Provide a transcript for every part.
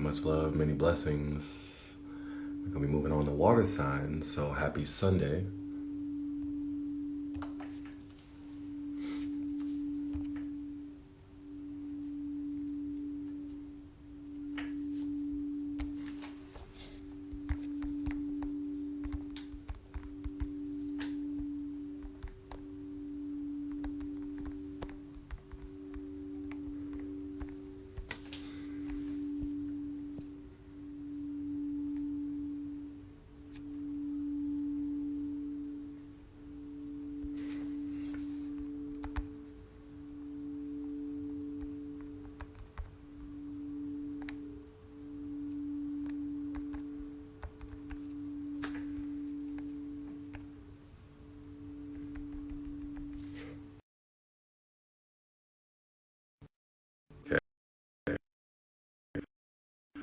Much love, many blessings. We're going to be moving on to water signs, so happy Sunday.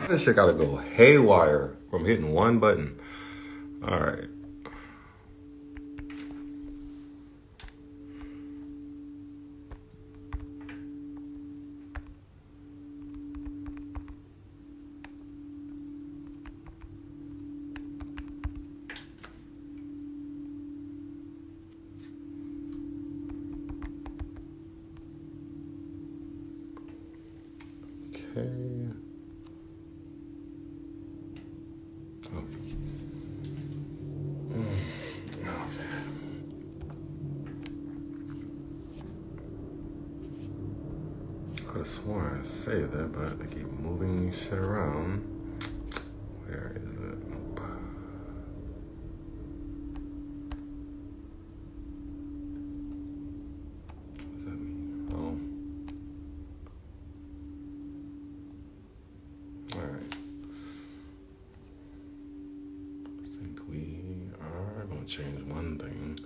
This shit gotta go haywire from hitting one button. All right. Okay. Could have sworn I saved that, but I keep moving shit around. Where is it? Nope. What does that mean? Oh. Alright. I think we are going to change one thing.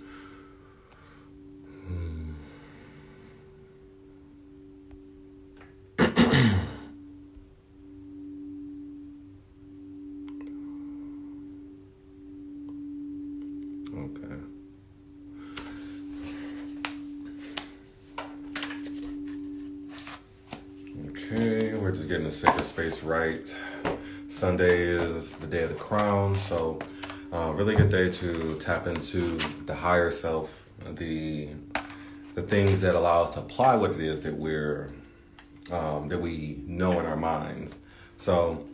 Okay. Okay, we're just getting the sacred space right. Sunday is the day of the crown, so really good day to tap into the higher self, the things that allow us to apply what it is that that we know in our minds. So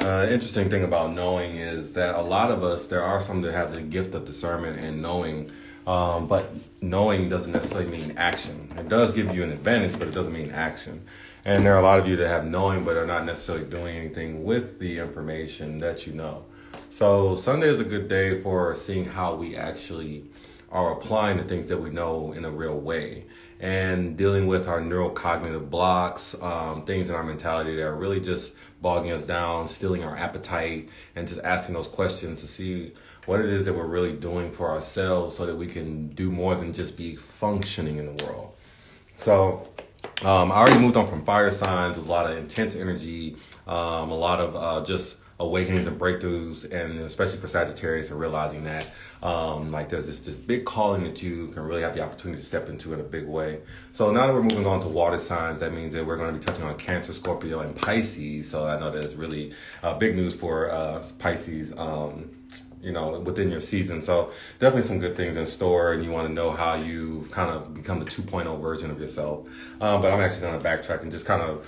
interesting thing about knowing is that a lot of us, there are some that have the gift of discernment and knowing, but knowing doesn't necessarily mean action. It does give you an advantage, but it doesn't mean action. And there are a lot of you that have knowing, but are not necessarily doing anything with the information that you know. So Sunday is a good day for seeing how we actually are applying the things that we know in a real way and dealing with our neurocognitive blocks, things in our mentality that are really just bogging us down, stealing our appetite, and just asking those questions to see what it is that we're really doing for ourselves so that we can do more than just be functioning in the world. So I already moved on from fire signs with a lot of intense energy, a lot of just awakenings and breakthroughs, and especially for Sagittarius and realizing that like there's this big calling that you can really have the opportunity to step into in a big way. So now that we're moving on to water signs, that means that we're going to be touching on Cancer, Scorpio, and Pisces. So I know that's really big news for Pisces, within your season. So definitely some good things in store, and you want to know how you've kind of become the 2.0 version of yourself. But I'm actually going to backtrack and just kind of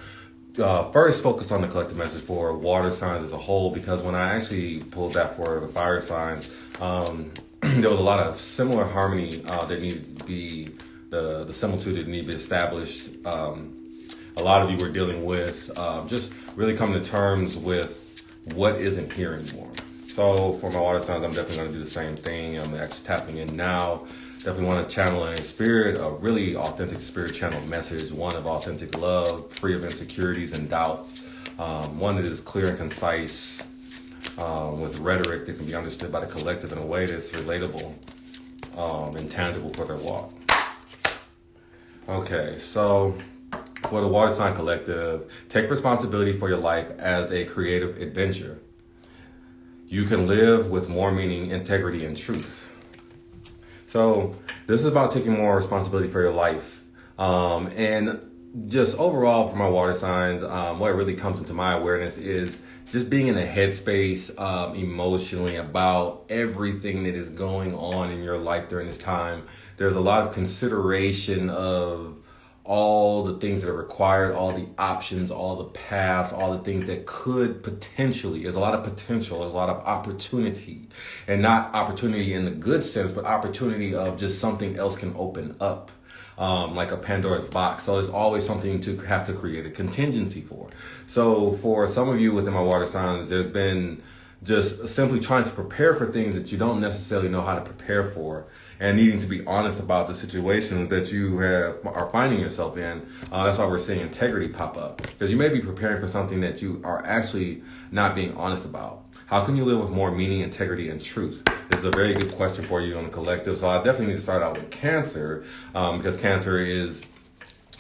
first focus on the collective message for water signs as a whole, because when I actually pulled that for the fire signs, there was a lot of similar harmony that needed to be, the similitude that needed to be established. A lot of you were dealing with just really coming to terms with what isn't here anymore. So for my water signs, I'm definitely going to do the same thing. I'm actually tapping in now. Definitely want to channel in spirit, a really authentic spirit channel message, one of authentic love, free of insecurities and doubts. One that is clear and concise, with rhetoric that can be understood by the collective in a way that's relatable and tangible for their walk. Okay, so for the water sign collective, take responsibility for your life as a creative adventure. You can live with more meaning, integrity, and truth. So this is about taking more responsibility for your life. And just overall for my water signs, what really comes into my awareness is just being in a headspace emotionally about everything that is going on in your life during this time. There's a lot of consideration of all the things that are required, all the options, all the paths, all the things that could potentially, there's a lot of potential, there's a lot of opportunity, and not opportunity in the good sense, but opportunity of just something else can open up. Like a Pandora's box. So there's always something to have to create a contingency for. So for some of you within my water signs, there's been just simply trying to prepare for things that you don't necessarily know how to prepare for, and needing to be honest about the situations that you are finding yourself in. That's why we're seeing integrity pop up, because you may be preparing for something that you are actually not being honest about. How can you live with more meaning, integrity, and truth? This is a very good question for you on the collective. So I definitely need to start out with Cancer, because Cancer is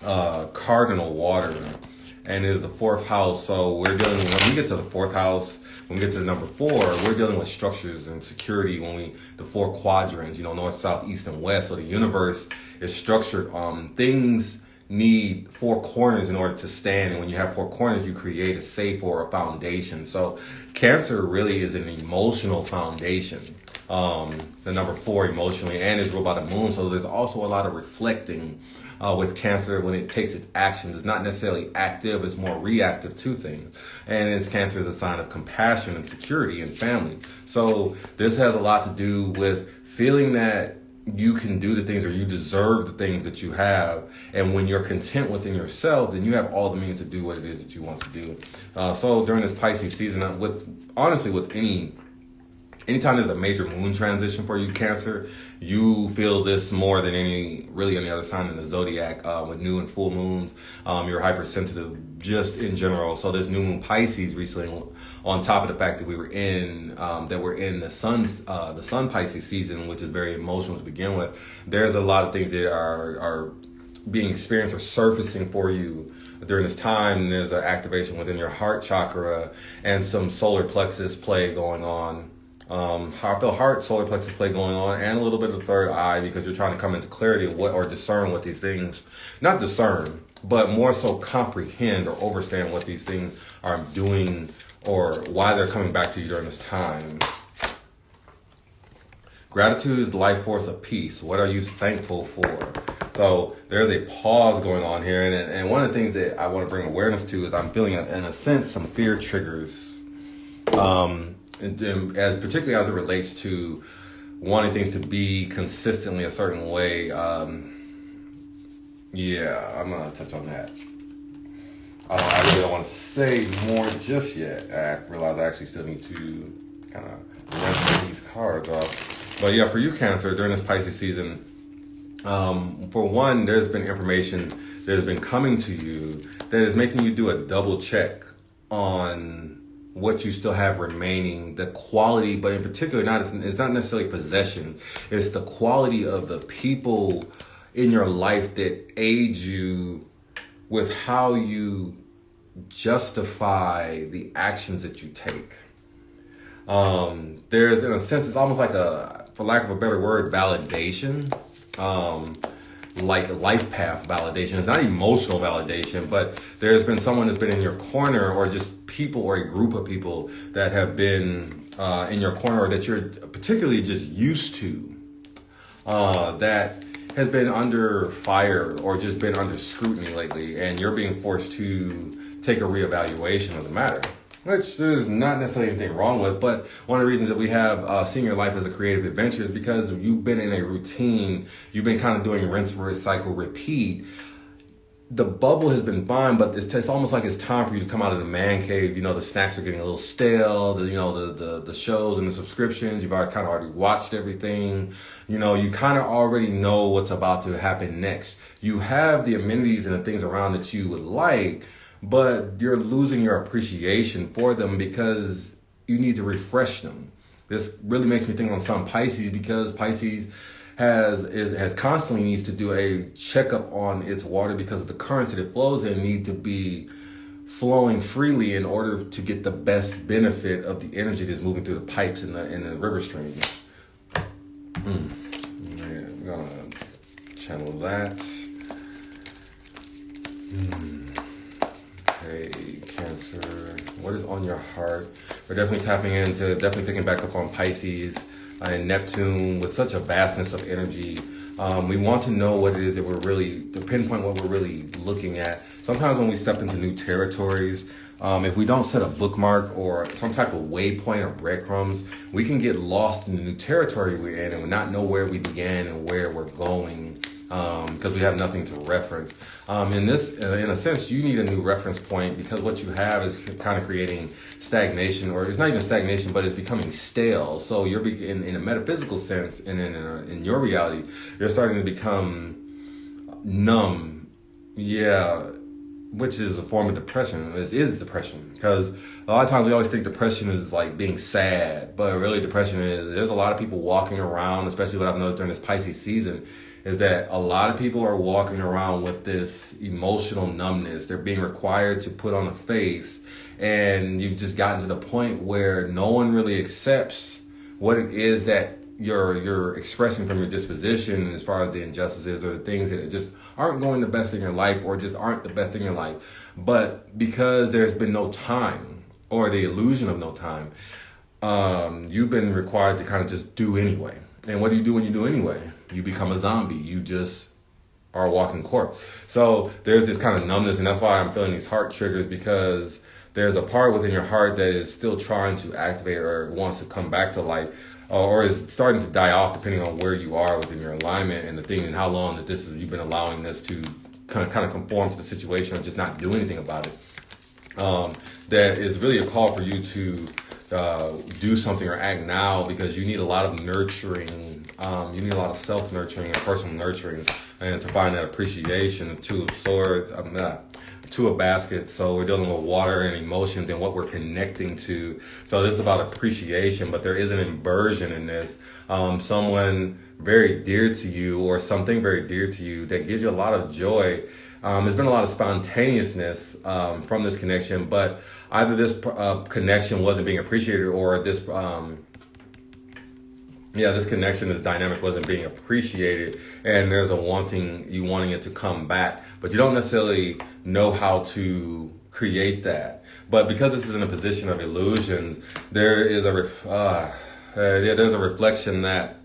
cardinal water, and it is the fourth house. So we're dealing with, when we get to the fourth house, when we get to the number 4, we're dealing with structures and security. The 4 quadrants, north, south, east, and west. So the universe is structured. Things need 4 corners in order to stand, and when you have 4 corners, you create a safe or a foundation. So Cancer really is an emotional foundation. The number 4 emotionally, and is ruled by the moon. So there's also a lot of reflecting with Cancer when it takes its actions. It's not necessarily active, it's more reactive to things. And its Cancer is a sign of compassion and security and family. So this has a lot to do with feeling that you can do the things, or you deserve the things that you have. And when you're content within yourself, then you have all the means to do what it is that you want to do. So during this Pisces season, anytime there's a major moon transition for you, Cancer, you feel this more than any other sign in the zodiac. With new and full moons, you're hypersensitive just in general. So this new moon Pisces recently, on top of the fact that we're in the sun Pisces season, which is very emotional to begin with, there's a lot of things that are being experienced or surfacing for you during this time. There's an activation within your heart chakra and some solar plexus play going on. I feel heart, solar plexus play going on, and a little bit of the third eye, because you're trying to come into clarity of what, or discern what these things, not discern, but more so comprehend or understand what these things are doing, or why they're coming back to you during this time. Gratitude is the life force of peace. What are you thankful for? So there's a pause going on here, and one of the things that I want to bring awareness to is I'm feeling, in a sense, some fear triggers. Particularly as it relates to wanting things to be consistently a certain way. I'm gonna touch on that. I really don't want to say more just yet. I realize I actually still need to kind of rinse these cards off. But yeah, for you, Cancer, during this Pisces season, for one, there's been information that has been coming to you that is making you do a double check on what you still have remaining, the quality, but in particular, it's not necessarily possession. It's the quality of the people in your life that aid you with how you justify the actions that you take. There's, in a sense, it's almost like for lack of a better word, validation. Like a life path validation. It's not emotional validation, but there's been someone that's been in your corner, or just people, or a group of people that have been in your corner, or that you're particularly just used to, that has been under fire or just been under scrutiny lately, and you're being forced to take a reevaluation of the matter. Which there's not necessarily anything wrong with, but one of the reasons that we have seeing your life as a creative adventure is because you've been in a routine, you've been kind of doing rinse, cycle, repeat. The bubble has been fine, but it's almost like it's time for you to come out of the man cave. The snacks are getting a little stale. The shows and the subscriptions, you've already watched everything. You kind of already know what's about to happen next. You have the amenities and the things around that you would like, but you're losing your appreciation for them because you need to refresh them. This really makes me think on some Pisces, because Pisces has constantly needs to do a checkup on its water, because of the currents that it flows in need to be flowing freely in order to get the best benefit of the energy that's moving through the pipes in the river streams. Yeah, I'm gonna channel that. Okay, Cancer. What is on your heart? We're definitely tapping into, definitely picking back up on Pisces and Neptune with such a vastness of energy. We want to know what it is that we're really, to pinpoint what we're really looking at. Sometimes when we step into new territories, if we don't set a bookmark or some type of waypoint or breadcrumbs, we can get lost in the new territory we're in and not know where we began and where we're going, because we have nothing to reference. In a sense, you need a new reference point, because what you have is kind of creating stagnation, or it's not even stagnation, but it's becoming stale. So you're in a metaphysical sense, and in your reality, you're starting to become numb. Yeah. Which is a form of depression. This is depression, because a lot of times we always think depression is like being sad, but really depression is, there's a lot of people walking around, especially what I've noticed during this Pisces season, is that a lot of people are walking around with this emotional numbness. They're being required to put on a face, and you've just gotten to the point where no one really accepts what it is that you're expressing from your disposition, as far as the injustices or the things that just aren't going the best in your life, or just aren't the best in your life. But because there's been no time, or the illusion of no time, you've been required to kind of just do anyway. And what do you do when you do anyway? You become a zombie. You just are a walking corpse. So there's this kind of numbness, and that's why I'm feeling these heart triggers, because there's a part within your heart that is still trying to activate or wants to come back to life, or is starting to die off, depending on where you are within your alignment and the thing, and how long that you've been allowing this to kind of conform to the situation and just not do anything about it. That is really a call for you to do something or act now, because you need a lot of nurturing. You need a lot of self-nurturing and personal nurturing, and to find that appreciation. Two of Swords, Two of Baskets. So we're dealing with water and emotions and what we're connecting to. So this is about appreciation, but there is an inversion in this. Someone very dear to you, or something very dear to you, that gives you a lot of joy. There's been a lot of spontaneousness from this connection, but either this connection wasn't being appreciated, or this connection, this dynamic wasn't being appreciated, and there's a wanting it to come back, but you don't necessarily know how to create that. But because this is in a position of illusion, there is there's a reflection that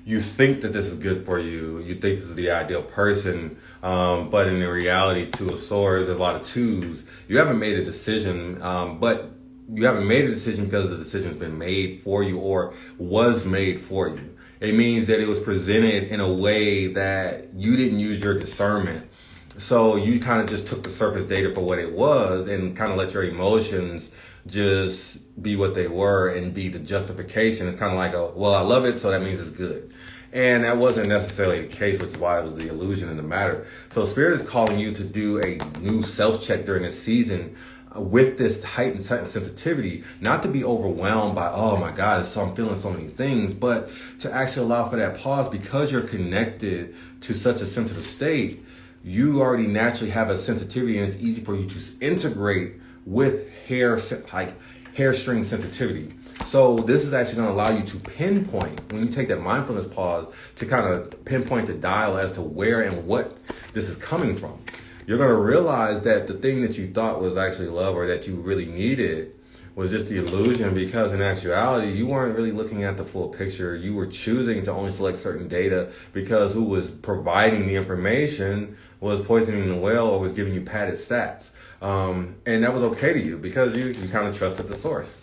you think that this is good for you. You think this is the ideal person, but in reality, Two of Swords, there's a lot of twos. You haven't made a decision, but you haven't made a decision because the decision's been made for you, or was made for you. It means that it was presented in a way that you didn't use your discernment. So you kind of just took the surface data for what it was, and kind of let your emotions just be what they were and be the justification. It's kind of like I love it, so that means it's good. And that wasn't necessarily the case, which is why it was the illusion in the matter. So Spirit is calling you to do a new self-check during this season, with this heightened sensitivity, not to be overwhelmed by, oh my God, I'm feeling so many things, but to actually allow for that pause, because you're connected to such a sensitive state. You already naturally have a sensitivity, and it's easy for you to integrate with hairstring sensitivity. So this is actually going to allow you to pinpoint, when you take that mindfulness pause, to kind of pinpoint the dial as to where and what this is coming from. You're going to realize that the thing that you thought was actually love, or that you really needed, was just the illusion, because in actuality, you weren't really looking at the full picture. You were choosing to only select certain data because who was providing the information was poisoning the well, or was giving you padded stats. And that was okay to you, because you kind of trusted the source.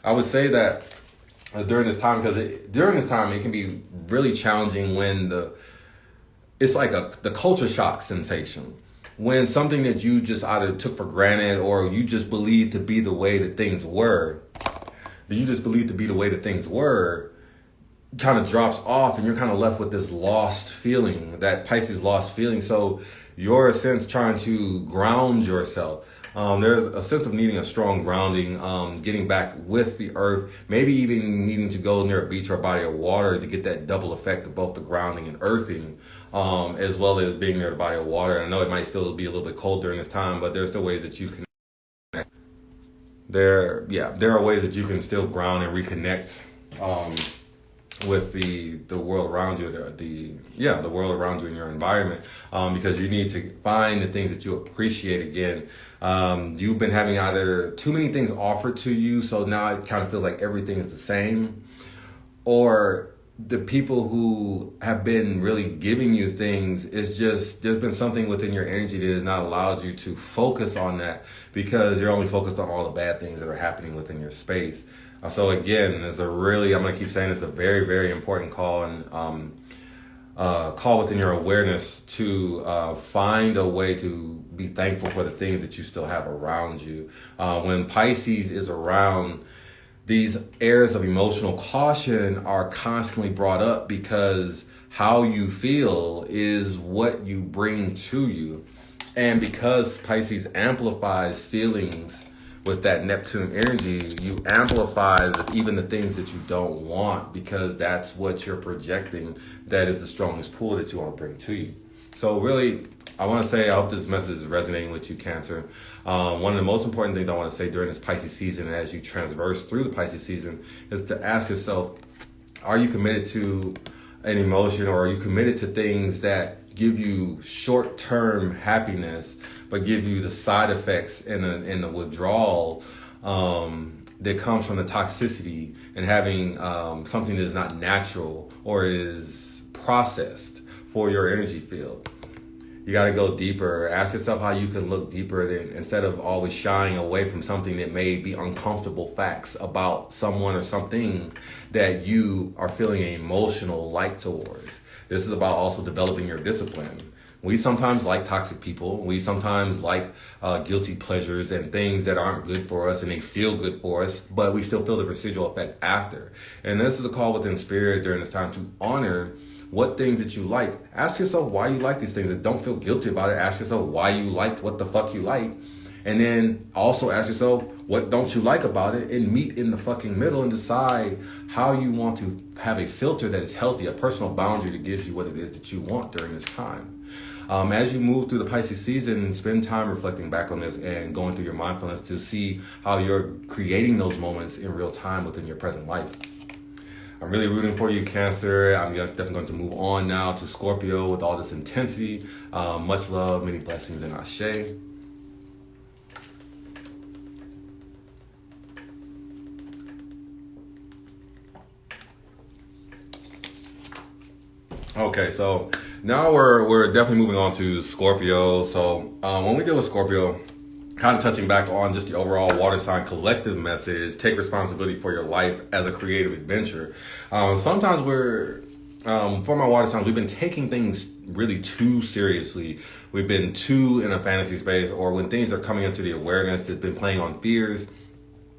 I would say that during this time, because it can be really challenging when it's like the culture shock sensation. When something that you just either took for granted, or you just believed to be the way that things were, kind of drops off, and you're kind of left with this lost feeling, that Pisces lost feeling. So you're, in a sense, trying to ground yourself. There's a sense of needing a strong grounding, getting back with the earth, maybe even needing to go near a beach or a body of water to get that double effect of both the grounding and earthing, as well as being near the body of water. I know it might still be a little bit cold during this time, but there's still ways that you can. There are ways that you can still ground and reconnect with the world around you, the world around you in your environment, because you need to find the things that you appreciate again. You've been having either too many things offered to you, so now it kind of feels like everything is the same, or the people who have been really giving you things, it's just there's been something within your energy that has not allowed you to focus on that, because you're only focused on all the bad things that are happening within your space. So again, I'm going to keep saying it's a very, very important call, and call within your awareness to find a way to be thankful for the things that you still have around you. When Pisces is around, these airs of emotional caution are constantly brought up, because how you feel is what you bring to you. And because Pisces amplifies feelings with that Neptune energy, you amplify even the things that you don't want, because that's what you're projecting. That is the strongest pull that you want to bring to you. So really, I want to say, I hope this message is resonating with you, Cancer. One of the most important things I want to say during this Pisces season, and as you transverse through the Pisces season, is to ask yourself, are you committed to an emotion, or are you committed to things that give you short-term happiness, but give you the side effects and the withdrawal that comes from the toxicity and having something that is not natural or is processed for your energy field? You got to go deeper. Ask yourself how you can look deeper, instead of always shying away from something that may be uncomfortable facts about someone or something that you are feeling an emotional like towards. This is about also developing your discipline. We sometimes like toxic people. We sometimes like guilty pleasures and things that aren't good for us, and they feel good for us, but we still feel the residual effect after. And this is a call within spirit during this time to honor what things that you like. Ask yourself why you like these things, and don't feel guilty about it. Ask yourself why you liked what the fuck you like. And then also ask yourself, what don't you like about it? And meet in the fucking middle and decide how you want to have a filter that is healthy, a personal boundary that gives you what it is that you want during this time. As you move through the Pisces season, spend time reflecting back on this and going through your mindfulness to see how you're creating those moments in real time within your present life. I'm really rooting for you, Cancer. I'm definitely going to move on now to Scorpio with all this intensity. Much love, many blessings, and ashe. Okay, so now we're definitely moving on to Scorpio. So when we deal with Scorpio, kind of touching back on just the overall water sign collective message, take responsibility for your life as a creative adventure. Sometimes for my water signs, we've been taking things really too seriously. We've been too in a fantasy space, or when things are coming into the awareness, that's been playing on fears,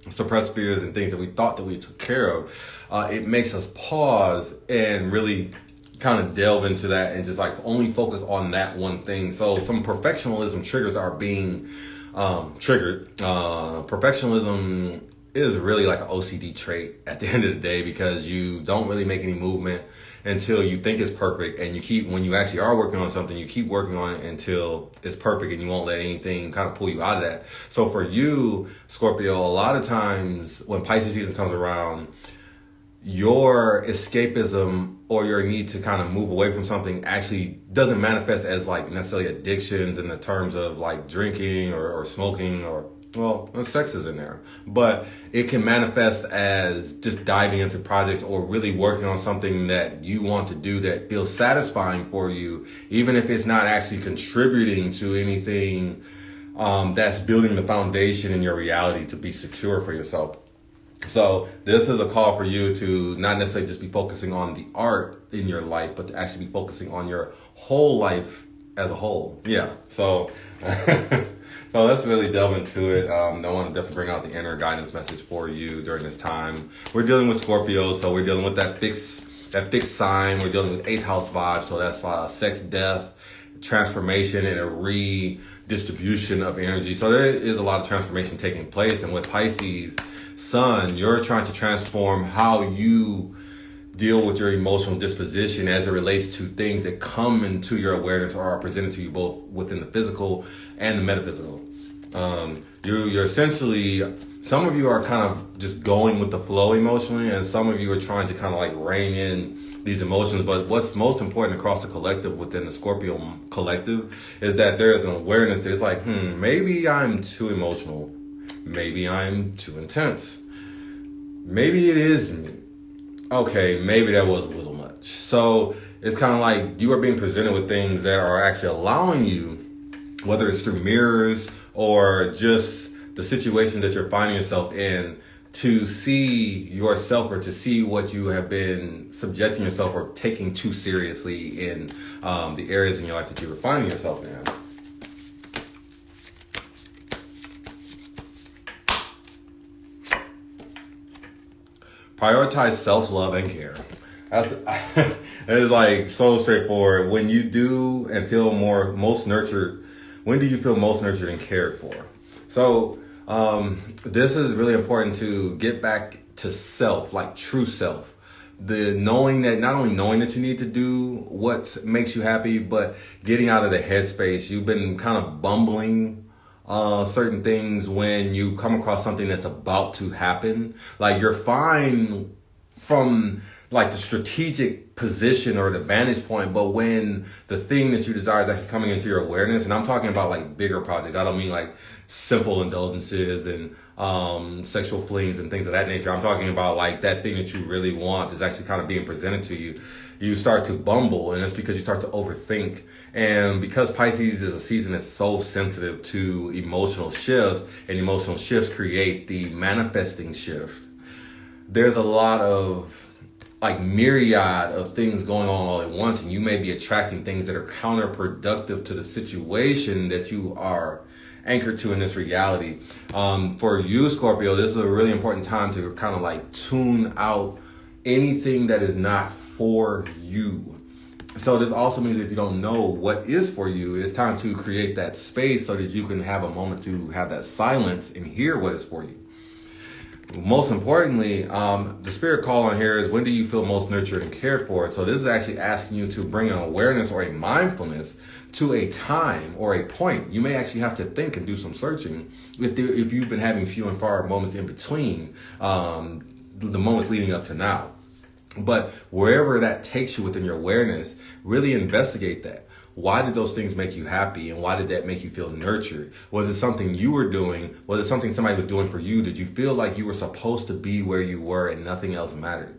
suppressed fears, and things that we thought that we took care of. It makes us pause and really kind of delve into that and just like only focus on that one thing. So some perfectionism triggers are being triggered. Perfectionism is really like an OCD trait at the end of the day, because you don't really make any movement until you think it's perfect, and when you actually are working on something, you keep working on it until it's perfect, and you won't let anything kind of pull you out of that. So for you, Scorpio, a lot of times when Pisces season comes around, your escapism or your need to kind of move away from something actually doesn't manifest as like necessarily addictions in the terms of like drinking or smoking, or well, sex is in there, but it can manifest as just diving into projects or really working on something that you want to do that feels satisfying for you, even if it's not actually contributing to anything that's building the foundation in your reality to be secure for yourself. So this is a call for you to not necessarily just be focusing on the art in your life, but to actually be focusing on your whole life as a whole. Yeah. So, so let's really delve into it. I want to definitely bring out the inner guidance message for you during this time. We're dealing with Scorpio, so we're dealing with that fixed sign. We're dealing with 8th house vibes. So that's sex, death, transformation, and a redistribution of energy. So there is a lot of transformation taking place. And with Pisces Sun, you're trying to transform how you deal with your emotional disposition as it relates to things that come into your awareness or are presented to you both within the physical and the metaphysical. You're essentially some of you are kind of just going with the flow emotionally, and some of you are trying to kind of like rein in these emotions. But what's most important across the collective, within the Scorpio collective, is that there is an awareness that it's like, maybe I'm too emotional. Maybe I'm too intense. Maybe it is me. Okay, maybe that was a little much. So it's kind of like you are being presented with things that are actually allowing you, whether it's through mirrors or just the situation that you're finding yourself in, to see yourself or to see what you have been subjecting yourself or taking too seriously in the areas in your life that you were finding yourself in. Prioritize self-love and care. That's it is like so straightforward. When you do and feel most nurtured, when do you feel most nurtured and cared for? So this is really important to get back to self, like true self. The knowing that, not only knowing that you need to do what makes you happy, but getting out of the headspace. You've been kind of bumbling certain things when you come across something that's about to happen. Like, you're fine from like the strategic position or the vantage point, but when the thing that you desire is actually coming into your awareness, and I'm talking about like bigger projects. I don't mean like simple indulgences and sexual flings and things of that nature. I'm talking about like that thing that you really want is actually kind of being presented to you. You start to bumble, and it's because you start to overthink. And because Pisces is a season that's so sensitive to emotional shifts, and emotional shifts create the manifesting shift, there's a lot of like myriad of things going on all at once, and you may be attracting things that are counterproductive to the situation that you are anchored to in this reality. For you, Scorpio, this is a really important time to kind of like tune out anything that is not for you. So this also means that if you don't know what is for you, it's time to create that space so that you can have a moment to have that silence and hear what is for you. Most importantly, the spirit call on here is, when do you feel most nurtured and cared for? So this is actually asking you to bring an awareness or a mindfulness to a time or a point. You may actually have to think and do some searching if you've been having few and far moments in between the moments leading up to now. But wherever that takes you within your awareness, really investigate that. Why did those things make you happy, and why did that make you feel nurtured? Was it something you were doing? Was it something somebody was doing for you? Did you feel like you were supposed to be where you were and nothing else mattered?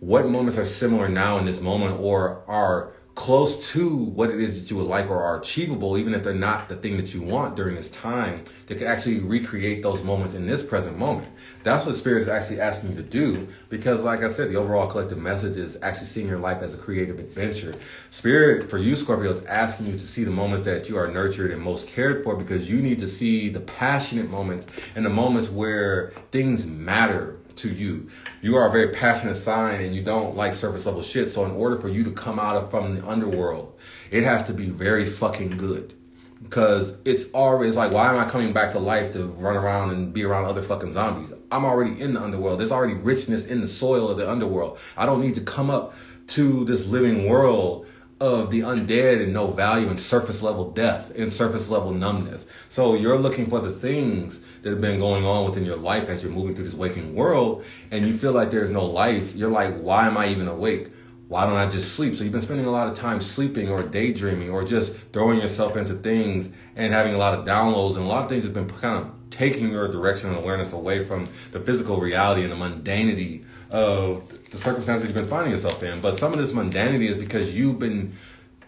What moments are similar now in this moment, or are close to what it is that you would like, or are achievable, even if they're not the thing that you want during this time, that can actually recreate those moments in this present moment? That's what Spirit is actually asking you to do, because like I said, the overall collective message is actually seeing your life as a creative adventure. Spirit, for you, Scorpio, is asking you to see the moments that you are nurtured and most cared for, because you need to see the passionate moments and the moments where things matter to you. You are a very passionate sign, and you don't like surface level shit. So in order for you to come from the underworld, it has to be very fucking good. Because it's always like, why am I coming back to life to run around and be around other fucking zombies? I'm already in the underworld. There's already richness in the soil of the underworld. I don't need to come up to this living world of the undead and no value and surface level death and surface level numbness. So you're looking for the things that have been going on within your life as you're moving through this waking world, and you feel like there's no life. You're like, why am I even awake? Why don't I just sleep? So you've been spending a lot of time sleeping or daydreaming or just throwing yourself into things and having a lot of downloads, and a lot of things have been kind of taking your direction and awareness away from the physical reality and the mundanity of the circumstances you've been finding yourself in. But some of this mundanity is because you've been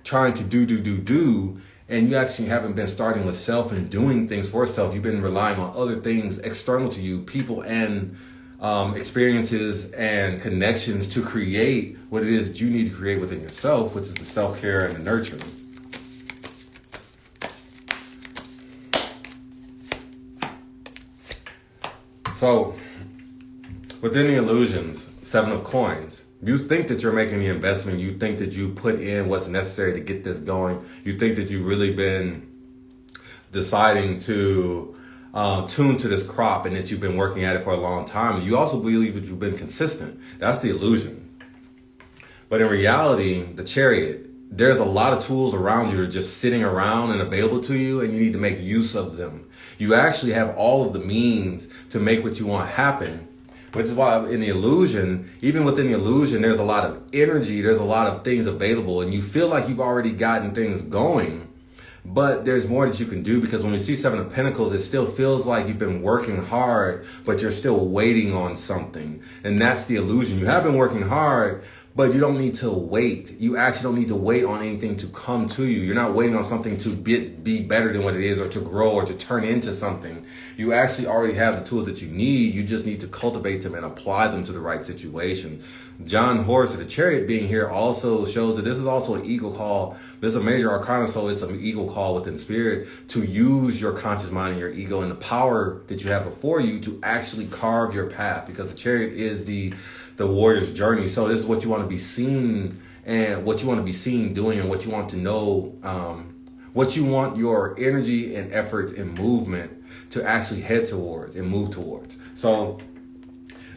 trying to do, and you actually haven't been starting with self and doing things for self. You've been relying on other things external to you, people and experiences and connections, to create what it is that you need to create within yourself, which is the self-care and the nurturing. So within the illusions, 7 of coins, you think that you're making the investment. You think that you put in what's necessary to get this going. You think that you've really been deciding to tune to this crop, and that you've been working at it for a long time. You also believe that you've been consistent. That's the illusion. But in reality, the Chariot, there's a lot of tools around you that are just sitting around and available to you, and you need to make use of them. You actually have all of the means to make what you want happen, which is why in the illusion, even within the illusion, there's a lot of energy, there's a lot of things available, and you feel like you've already gotten things going, but there's more that you can do, because when we see Seven of Pentacles, it still feels like you've been working hard, but you're still waiting on something. And that's the illusion. You have been working hard, but you don't need to wait. You actually don't need to wait on anything to come to you. You're not waiting on something to be better than what it is, or to grow, or to turn into something. You actually already have the tools that you need. You just need to cultivate them and apply them to the right situation. John Horse, or the Chariot, being here also shows that this is also an eagle call. This is a major arcana, so it's an eagle call within spirit to use your conscious mind and your ego and the power that you have before you to actually carve your path, because the Chariot is the warrior's journey. So this is what you want to be seen, and what you want to be seen doing, and what you want to know, what you want your energy and efforts and movement to actually head towards and move towards. So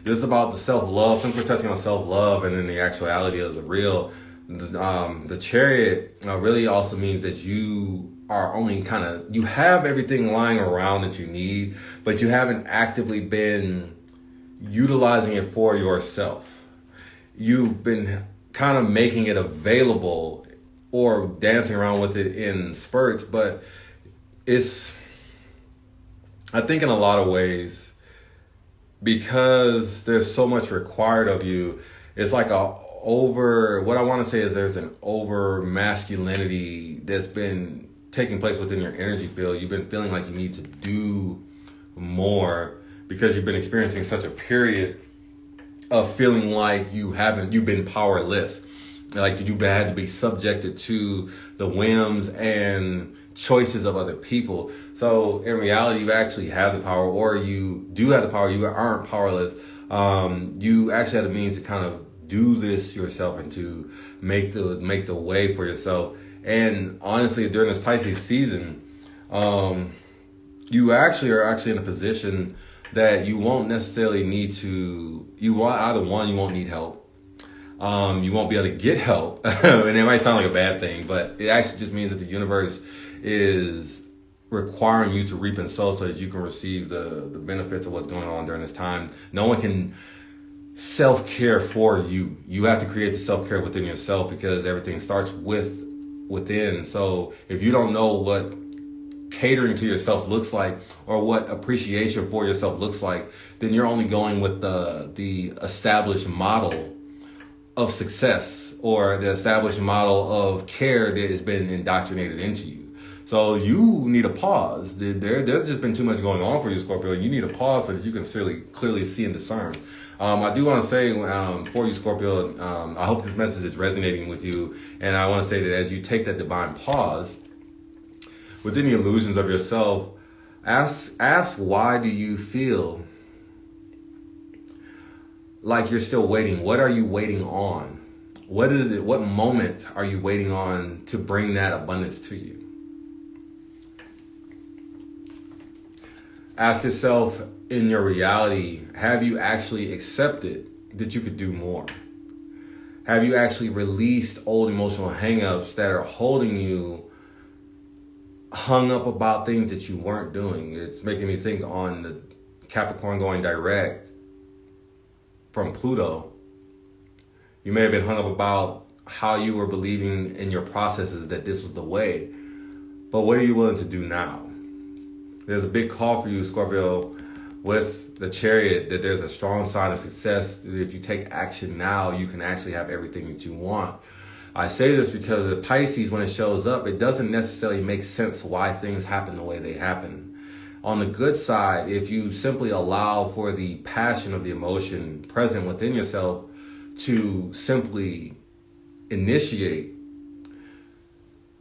this is about the self-love. Since we're touching on self-love and then the actuality of the real, the Chariot really also means that you are only you have everything lying around that you need, but you haven't actively been utilizing it for yourself. You've been kind of making it available or dancing around with it in spurts, but it's, I think in a lot of ways, because there's so much required of you, it's like what I want to say is there's an over masculinity that's been taking place within your energy field. You've been feeling like you need to do more, because you've been experiencing such a period of feeling like you've been powerless. Like you've had to be subjected to the whims and choices of other people. So in reality, you actually have the power, or you do have the power. You aren't powerless. You actually have the means to kind of do this yourself and to make the way for yourself. And honestly, during this Pisces season, you actually are in a position that you won't necessarily need to. You won't need help. You won't be able to get help. And it might sound like a bad thing, but it actually just means that the universe is requiring you to reap and sow so that you can receive the benefits of what's going on during this time. No one can self-care for you. You have to create the self-care within yourself, because everything starts within. So if you don't know what catering to yourself looks like, or what appreciation for yourself looks like, then you're only going with the established model of success, or the established model of care that has been indoctrinated into you. So you need a pause. There's just been too much going on for you, Scorpio. You need a pause so that you can clearly see and discern. I do want to say for you, Scorpio, I hope this message is resonating with you. And I want to say that as you take that divine pause within the illusions of yourself, ask why do you feel like you're still waiting? What are you waiting on? What is it? What moment are you waiting on to bring that abundance to you? Ask yourself, in your reality, have you actually accepted that you could do more? Have you actually released old emotional hangups that are holding you hung up about things that you weren't doing? It's making me think on the Capricorn going direct from Pluto. You may have been hung up about how you were believing in your processes that this was the way. But what are you willing to do now? There's a big call for you, Scorpio, with the Chariot, that there's a strong sign of success. That if you take action now, you can actually have everything that you want. I say this because the Pisces, when it shows up, it doesn't necessarily make sense why things happen the way they happen. On the good side, if you simply allow for the passion of the emotion present within yourself to simply initiate,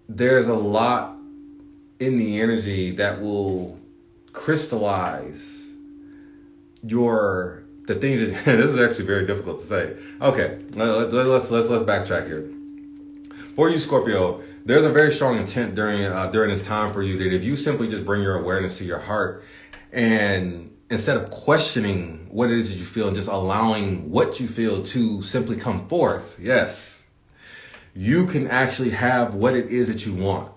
there's a lot in the energy that will crystallize the things that, this is actually very difficult to say. Okay, let's backtrack here. For you, Scorpio, there's a very strong intent during this time for you, that if you simply just bring your awareness to your heart, and instead of questioning what it is that you feel and just allowing what you feel to simply come forth, yes, you can actually have what it is that you want.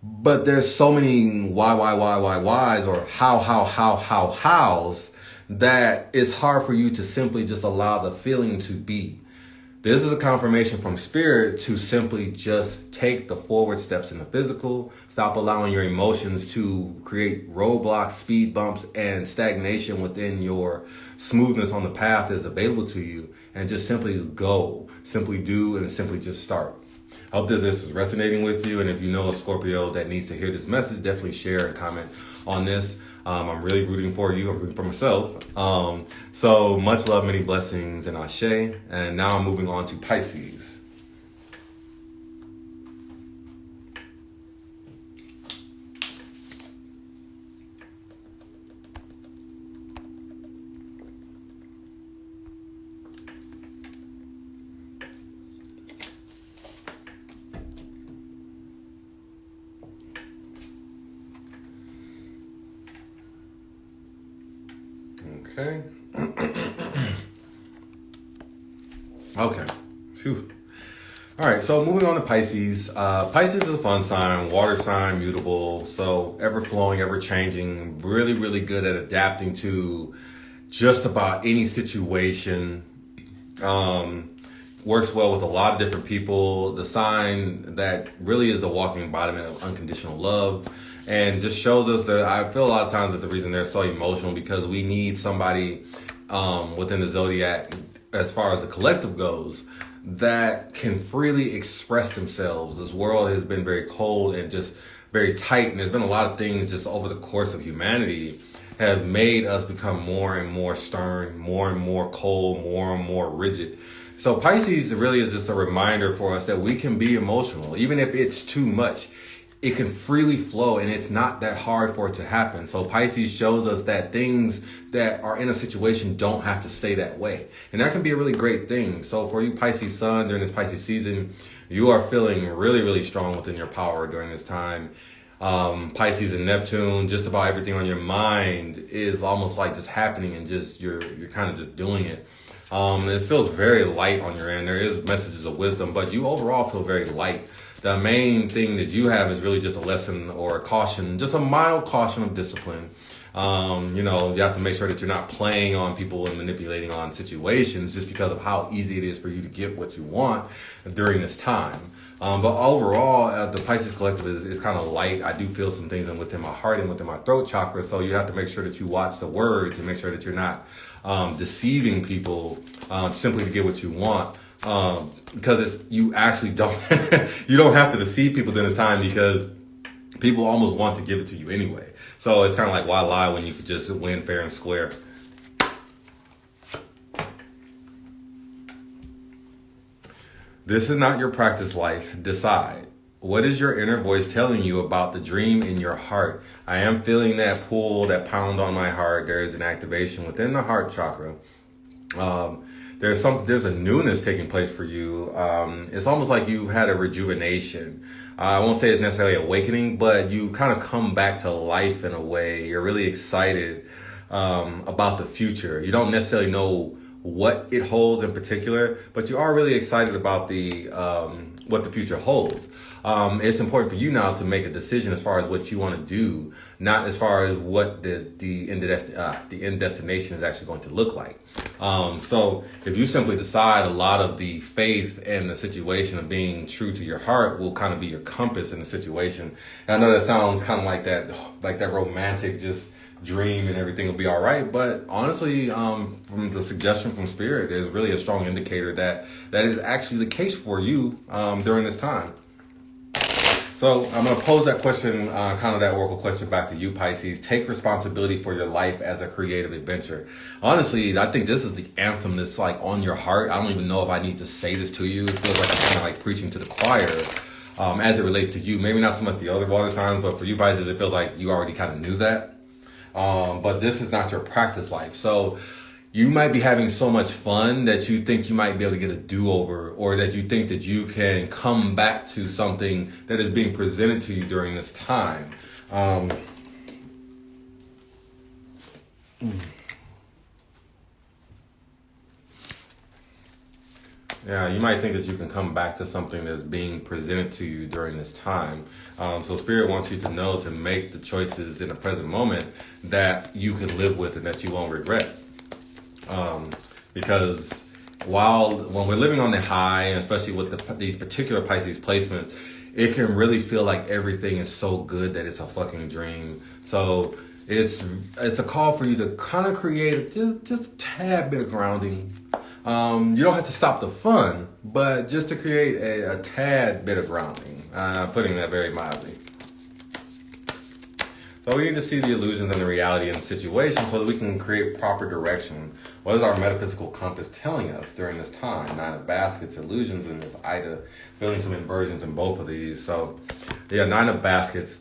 But there's so many whys or hows that it's hard for you to simply just allow the feeling to be. This is a confirmation from spirit to simply just take the forward steps in the physical. Stop allowing your emotions to create roadblocks, speed bumps, and stagnation within your smoothness on the path that's available to you. And just simply go, simply do, and simply just start. I hope that this is resonating with you. And if you know a Scorpio that needs to hear this message, definitely share and comment on this. I'm really rooting for you. I'm rooting for myself. So much love, many blessings, and ashe. And now I'm moving on to Pisces. Okay. Okay. Phew. All right. So moving on to Pisces. Pisces is a fun sign, water sign, mutable. So ever flowing, ever changing. Really, really good at adapting to just about any situation. Works well with a lot of different people. The sign that really is the walking embodiment of unconditional love. And just shows us that I feel a lot of times that the reason they're so emotional because we need somebody within the zodiac, as far as the collective goes, that can freely express themselves. This world has been very cold and just very tight, and there's been a lot of things just over the course of humanity have made us become more and more stern, more and more cold, more and more rigid. So Pisces really is just a reminder for us that we can be emotional, even if it's too much. It can freely flow, and it's not that hard for it to happen. So Pisces shows us that things that are in a situation don't have to stay that way. And that can be a really great thing. So for you Pisces sun, during this Pisces season, you are feeling really, really strong within your power during this time. Pisces and Neptune, just about everything on your mind is almost like just happening and just you're kind of just doing it. This feels very light on your end. There is messages of wisdom, but you overall feel very light. The main thing that you have is really just a lesson or a caution, just a mild caution of discipline. You have to make sure that you're not playing on people and manipulating on situations just because of how easy it is for you to get what you want during this time. But overall, the Pisces collective is kind of light. I do feel some things within my heart and within my throat chakra. So you have to make sure that you watch the words and make sure that you're not deceiving people simply to get what you want. Because you actually don't you don't have to deceive people during this time because people almost want to give it to you anyway. So it's kind of like, why lie when you could just win fair and square? This is not your practice life. Decide. What is your inner voice telling you about the dream in your heart? I am feeling that pull, that pound on my heart. There is an activation within the heart chakra. There's a newness taking place for you. It's almost like you've had a rejuvenation. I won't say it's necessarily awakening, but you kind of come back to life in a way. You're really excited about the future. You don't necessarily know what it holds in particular, but you are really excited about what the future holds. It's important for you now to make a decision as far as what you want to do, not as far as what the end destination is actually going to look like. So if you simply decide, a lot of the faith and the situation of being true to your heart will kind of be your compass in the situation. And I know that sounds kind of like that romantic just dream and everything will be all right, but honestly, from the suggestion from spirit, there's really a strong indicator that is actually the case for you during this time. So I'm going to pose that question, kind of that oracle question back to you, Pisces. Take responsibility for your life as a creative adventure. Honestly, I think this is the anthem that's like on your heart. I don't even know if I need to say this to you. It feels like I'm kind of like preaching to the choir as it relates to you. Maybe not so much the other water signs, but for you, Pisces, it feels like you already kind of knew that. But this is not your practice life. So you might be having so much fun that you think you might be able to get a do-over, or that you think that you can come back to something that is being presented to you during this time. Yeah, you might think that you can come back to something that's being presented to you during this time. So Spirit wants you to know to make the choices in the present moment that you can live with and that you won't regret. Because when we're living on the high, and especially with these particular Pisces placements, it can really feel like everything is so good that it's a fucking dream. So it's a call for you to kind of create just a tad bit of grounding. You don't have to stop the fun, but just to create a tad bit of grounding. Putting that very mildly. So we need to see the illusions and the reality in the situation so that we can create proper direction. What is our metaphysical compass telling us during this time? Nine of Baskets, illusions, and this Ida, feeling some inversions in both of these. So, yeah, Nine of Baskets.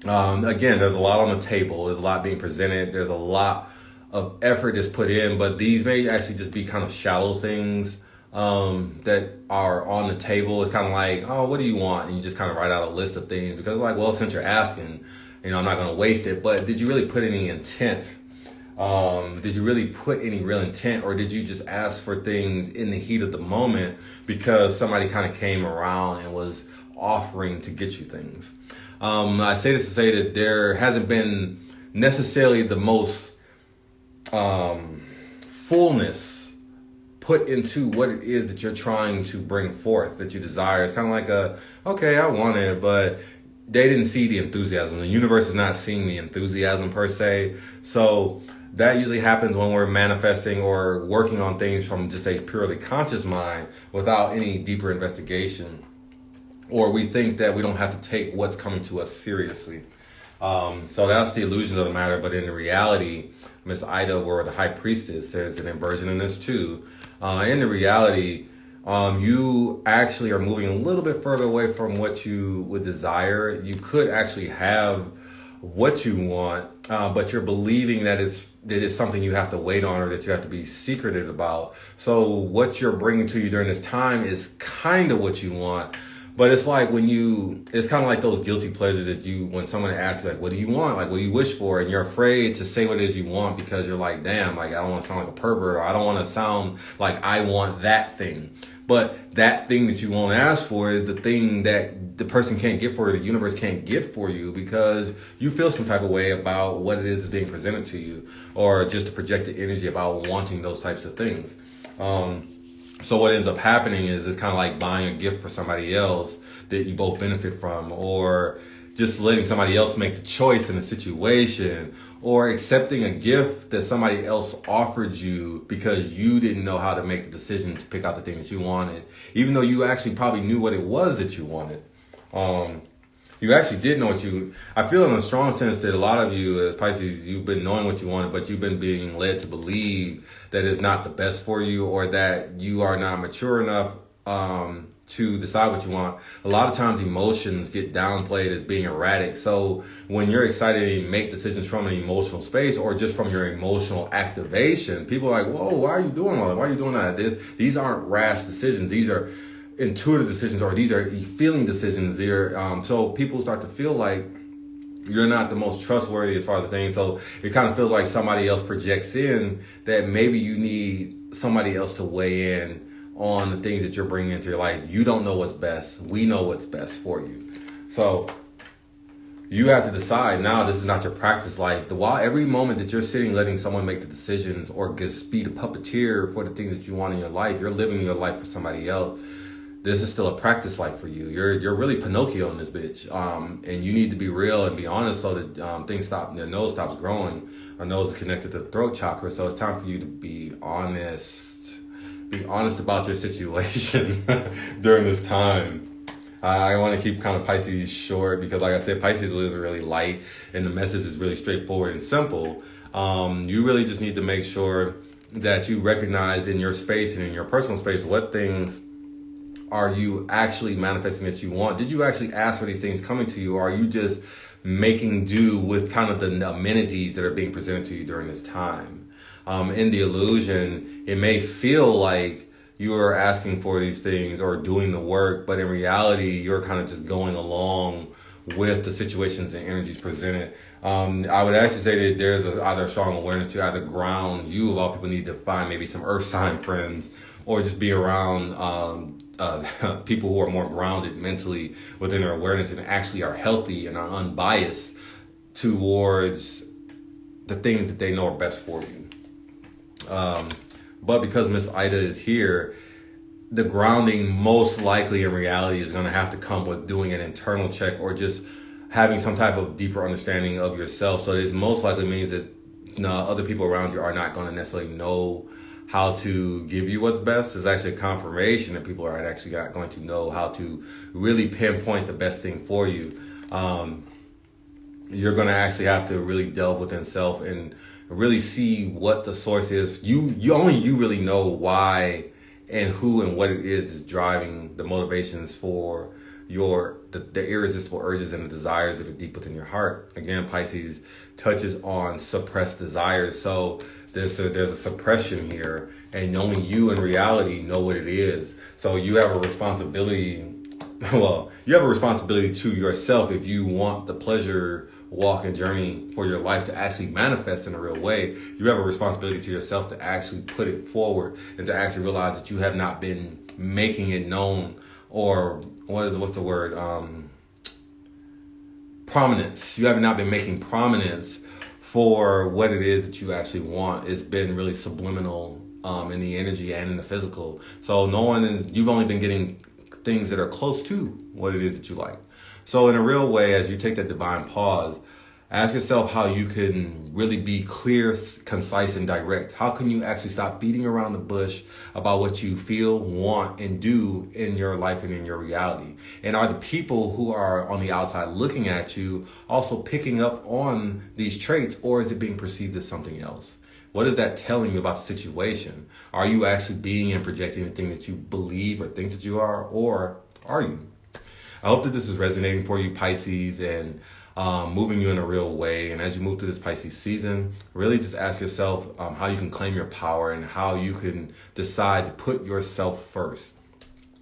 Again, there's a lot on the table. There's a lot being presented. There's a lot of effort is put in, but these may actually just be kind of shallow things that are on the table. It's kind of like, oh, what do you want? And you just kind of write out a list of things because, like, well, since you're asking, I'm not going to waste it. But did you really put any intent? Did you really put any real intent, or did you just ask for things in the heat of the moment because somebody kind of came around and was offering to get you things? I say this to say that there hasn't been necessarily the most fullness put into what it is that you're trying to bring forth, that you desire. It's kind of like okay, I want it, but they didn't see the enthusiasm. The universe is not seeing the enthusiasm per se. So that usually happens when we're manifesting or working on things from just a purely conscious mind without any deeper investigation. Or we think that we don't have to take what's coming to us seriously. So that's the illusions of the matter. But in reality, Miss Ida, or the High Priestess, there's an inversion in this too. In the reality, you actually are moving a little bit further away from what you would desire. You could actually have what you want, but you're believing that it's something you have to wait on or that you have to be secretive about. So what you're bringing to you during this time is kind of what you want. But it's like it's kind of like those guilty pleasures that when someone asks you, like, what do you want? Like, what do you wish for? And you're afraid to say what it is you want because you're like, damn, like, I don't want to sound like a pervert, or I don't want to sound like I want that thing. But that thing that you won't ask for is the thing that the person can't get for you, the universe can't get for you, because you feel some type of way about what it is that's being presented to you, or just to project the energy about wanting those types of things. So what ends up happening is it's kind of like buying a gift for somebody else that you both benefit from, or just letting somebody else make the choice in a situation, or accepting a gift that somebody else offered you because you didn't know how to make the decision to pick out the thing that you wanted, even though you actually probably knew what it was that you wanted. You actually did know I feel in a strong sense that a lot of you as Pisces, you've been knowing what you wanted, but you've been being led to believe that it's not the best for you, or that you are not mature enough to decide what you want. A lot of times emotions get downplayed as being erratic. So when you're excited and make decisions from an emotional space, or just from your emotional activation, people are like, whoa, why are you doing all that? Why are you doing that? These aren't rash decisions. These are intuitive decisions, or these are feeling decisions. So people start to feel like you're not the most trustworthy as far as the thing. So it kind of feels like somebody else projects in that maybe you need somebody else to weigh in on the things that you're bringing into your life. You don't know what's best. We know what's best for you. So you have to decide now. This is not your practice life. While every moment that you're sitting letting someone make the decisions, or just be the puppeteer for the things that you want in your life, you're living your life for somebody else. This is still a practice life for you. You're really Pinocchio in this bitch. And you need to be real and be honest so that things stop, the nose stops growing. Our nose is connected to the throat chakra. So it's time for you to be honest. Be honest about your situation during this time. I want to keep kind of Pisces short because, like I said, Pisces is really light and the message is really straightforward and simple. You really just need to make sure that you recognize in your space and in your personal space what things are you actually manifesting that you want. Did you actually ask for these things coming to you, or are you just making do with kind of the amenities that are being presented to you during this time? In the illusion, it may feel like you are asking for these things or doing the work, but in reality, you're kind of just going along with the situations and energies presented. I would actually say that there's either a strong awareness to either ground you. A lot of people need to find maybe some earth sign friends, or just be around people who are more grounded mentally within their awareness and actually are healthy and are unbiased towards the things that they know are best for you. But because Miss Ida is here, the grounding most likely in reality is going to have to come with doing an internal check or just having some type of deeper understanding of yourself. So this most likely means that other people around you are not going to necessarily know how to give you what's best. It's actually a confirmation that people are actually not going to know how to really pinpoint the best thing for you. You're going to actually have to really delve within self and really see what the source is. You really know why and who and what it is driving the motivations for the irresistible urges and the desires that are deep within your heart. Again, Pisces touches on suppressed desires. So there's a suppression here, and only you in reality know what it is. So you have a responsibility. Well, you have a responsibility to yourself if you want the pleasure walk and journey for your life to actually manifest in a real way. You have a responsibility to yourself to actually put it forward and to actually realize that you have not been making it known, or what's the word? Prominence. You have not been making prominence for what it is that you actually want. It's been really subliminal in the energy and in the physical. So you've only been getting things that are close to what it is that you like. So in a real way, as you take that divine pause, ask yourself how you can really be clear, concise, and direct. How can you actually stop beating around the bush about what you feel, want, and do in your life and in your reality? And are the people who are on the outside looking at you also picking up on these traits, or is it being perceived as something else? What is that telling you about the situation? Are you actually being and projecting the thing that you believe or think that you are, or are you? I hope that this is resonating for you, Pisces, and moving you in a real way. And as you move through this Pisces season, really just ask yourself how you can claim your power and how you can decide to put yourself first.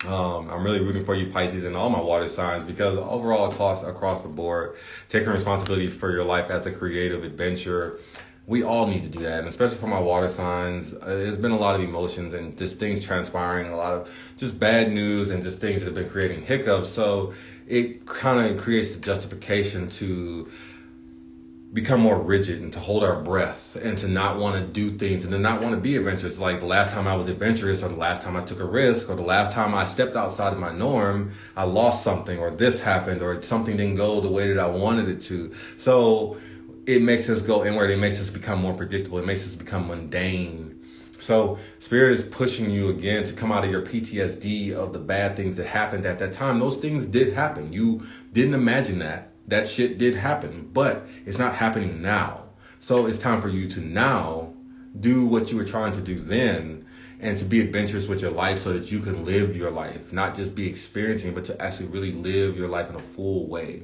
I'm really rooting for you, Pisces, and all my water signs, because overall across the board, taking responsibility for your life as a creative adventure, we all need to do that. And especially for my water signs, there's been a lot of emotions and just things transpiring, a lot of just bad news and just things that have been creating hiccups. So it kind of creates the justification to become more rigid and to hold our breath and to not want to do things and to not want to be adventurous. Like the last time I was adventurous, or the last time I took a risk, or the last time I stepped outside of my norm, I lost something, or this happened, or something didn't go the way that I wanted it to. So it makes us go inward. It makes us become more predictable. It makes us become mundane. So Spirit is pushing you again to come out of your PTSD of the bad things that happened at that time. Those things did happen. You didn't imagine that. That shit did happen, but it's not happening now. So it's time for you to now do what you were trying to do then, and to be adventurous with your life so that you can live your life, not just be experiencing, but to actually really live your life in a full way.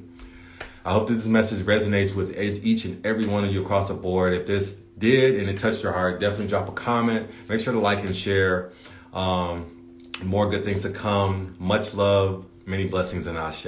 I hope that this message resonates with each and every one of you across the board. If this did and it touched your heart, definitely drop a comment. Make sure to like and share. More good things to come. Much love, many blessings, and ashe.